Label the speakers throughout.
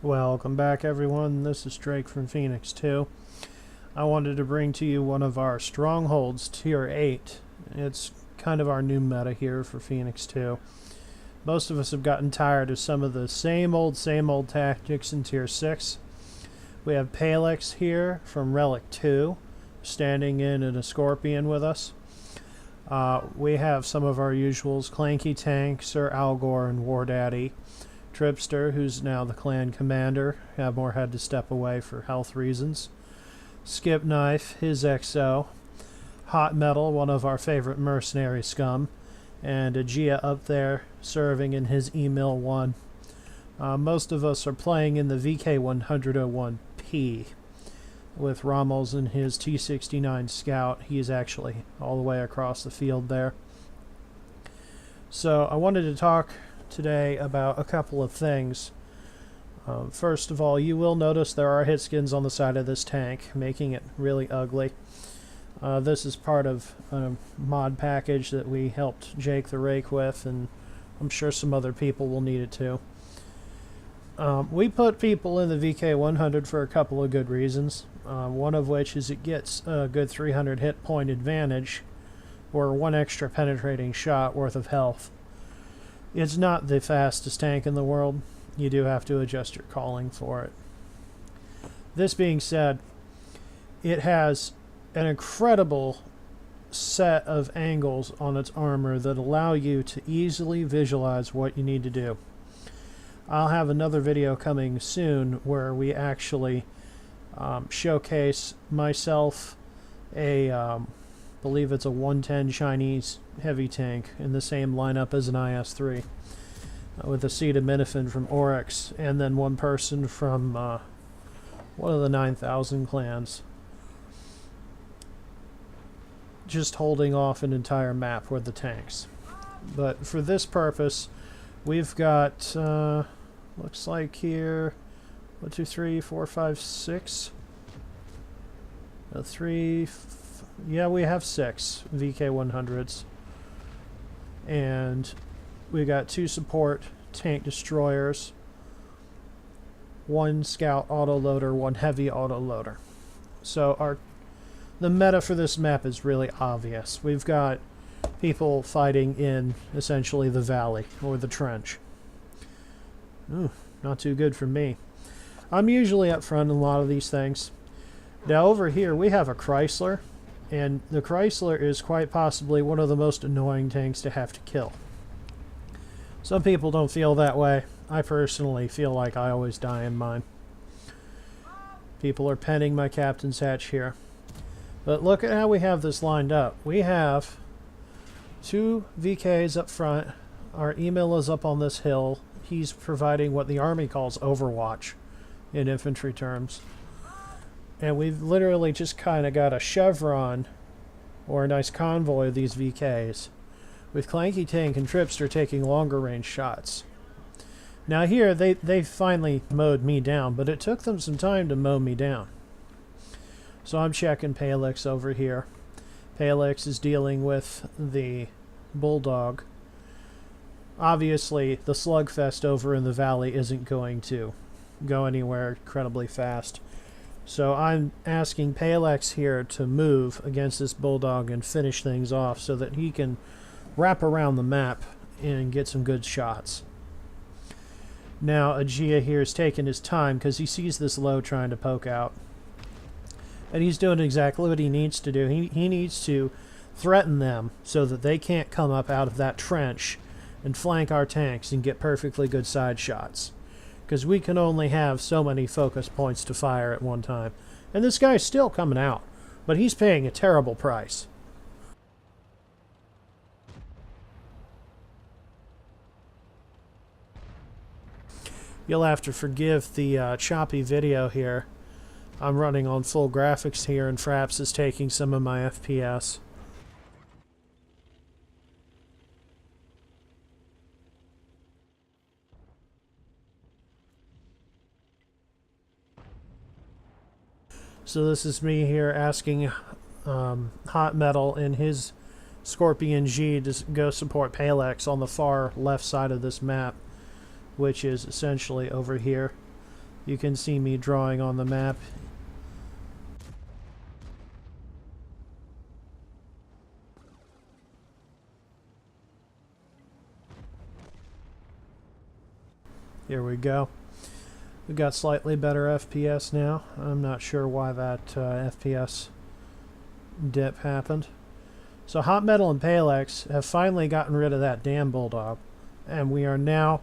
Speaker 1: Welcome back, everyone. This is Drake from PHX2. I wanted to bring to you one of our strongholds, tier 8. It's kind of our new meta here for PHX2. Most of us have gotten tired of some of the same old tactics in tier 6. We have PHX here from Relic 2 standing in a Scorpion with us. We have some of our usuals, Clanky Tank, Sir Algor, and War Daddy. Tripster, who's now the clan commander. Havmore had to step away for health reasons. Skip Knife, his XO. Hot Metal, one of our favorite mercenary scum. And Agia up there serving in his Email 1. Most of us are playing in the VK101P with Rommels and his T69 Scout. He's actually all the way across the field there. So I wanted to talk today about a couple of things. First of all, you will notice there are hit skins on the side of this tank, making it really ugly. This is part of a mod package that we helped Jake the Rake with, and I'm sure some other people will need it too. We put people in the VK100 for a couple of good reasons. One of which is it gets a good 300 hit point advantage, or one extra penetrating shot worth of health. It's not the fastest tank in the world. You do have to adjust your calling for it. This being said, it has an incredible set of angles on its armor that allow you to easily visualize what you need to do. I'll have another video coming soon where we actually showcase myself a believe it's a 110 Chinese heavy tank in the same lineup as an IS-3 with acetaminophen from Oryx, and then one person from one of the 9,000 clans just holding off an entire map with the tanks. But for this purpose, we've got looks like here 1, 2, 3, 4, 5, 6 yeah, we have 6 VK100s, and we got 2 support tank destroyers, 1 scout autoloader, 1 heavy autoloader. So the meta for this map is really obvious. We've got people fighting in essentially the valley or the trench. Ooh, not too good for me. I'm usually up front in a lot of these things. Now over here we have a Chrysler, and the Chrysler is quite possibly one of the most annoying tanks to have to kill. Some people don't feel that way. I personally feel like I always die in mine. People are penning my captain's hatch here. But look at how we have this lined up. We have 2 VKs up front. Our email is up on this hill. He's providing what the army calls overwatch in infantry terms. And we've literally just kind of got a chevron or a nice convoy of these VKs, with Clanky Tank and Tripster taking longer range shots. Now here, they finally mowed me down, but it took them some time to mow me down. So I'm checking PHX over here. PHX is dealing with the Bulldog. Obviously, the slugfest over in the valley isn't going to go anywhere incredibly fast. So I'm asking PHX here to move against this Bulldog and finish things off so that he can wrap around the map and get some good shots. Now Agia here is taking his time because he sees this low trying to poke out. And he's doing exactly what he needs to do. He needs to threaten them so that they can't come up out of that trench and flank our tanks and get perfectly good side shots. Because we can only have so many focus points to fire at one time. And this guy's still coming out, but he's paying a terrible price. You'll have to forgive the choppy video here. I'm running on full graphics here, and Fraps is taking some of my FPS. So this is me here asking Hot Metal and his Scorpion G to go support PHX on the far left side of this map, which is essentially over here. You can see me drawing on the map. Here we go. We've got slightly better FPS now. I'm not sure why that FPS dip happened. So Hot Metal and PHX have finally gotten rid of that damn Bulldog. And we are now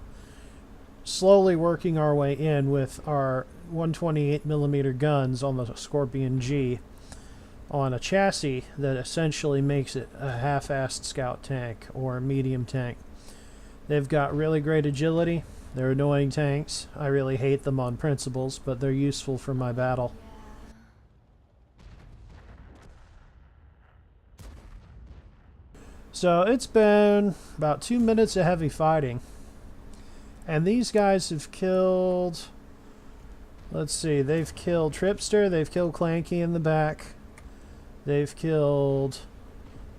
Speaker 1: slowly working our way in with our 128mm guns on the Scorpion G on a chassis that essentially makes it a half-assed scout tank or a medium tank. They've got really great agility. They're annoying tanks. I really hate them on principles, but they're useful for my battle. So it's been about 2 minutes of heavy fighting. And these guys have killed... Let's see, they've killed Tripster, they've killed Clanky in the back. They've killed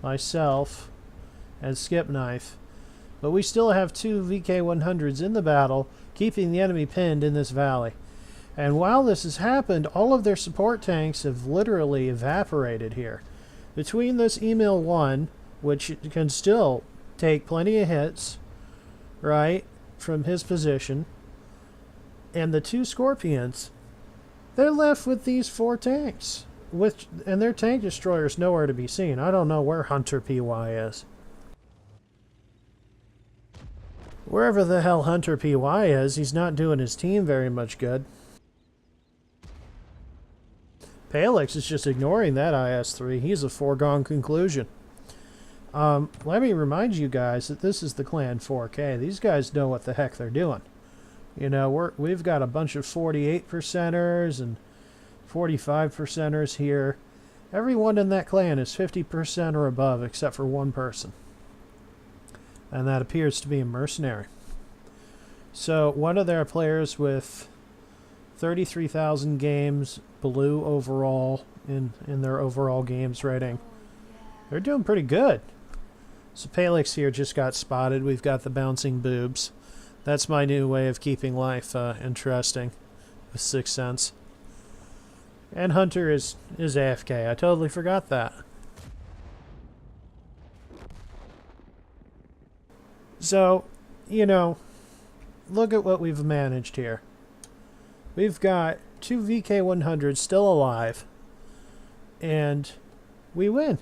Speaker 1: myself and Skip Knife. But we still have 2 VK-100s in the battle, keeping the enemy pinned in this valley. And while this has happened, all of their support tanks have literally evaporated here. Between this Email 1, which can still take plenty of hits, right, from his position, and the 2 Scorpions, they're left with these 4 tanks. And their tank destroyer's nowhere to be seen. I don't know where Hunter PY is. Wherever the hell Hunter PY is, he's not doing his team very much good. PHX is just ignoring that IS-3. He's a foregone conclusion. Let me remind you guys that this is the Clan 4K. These guys know what the heck they're doing. You know, we've got a bunch of 48%ers and 45%ers here. Everyone in that clan is 50% or above except for one person. And that appears to be a mercenary. So one of their players with 33,000 games, blue overall in their overall games rating. They're doing pretty good. So PHX here just got spotted. We've got the bouncing boobs. That's my new way of keeping life interesting with 6th Sense. And Hunter is AFK. I totally forgot that. So, you know, look at what we've managed here. We've got 2 VK-100s still alive, and we win.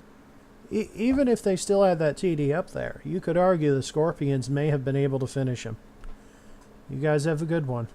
Speaker 1: Even if they still had that TD up there, you could argue the Scorpions may have been able to finish him. You guys have a good one.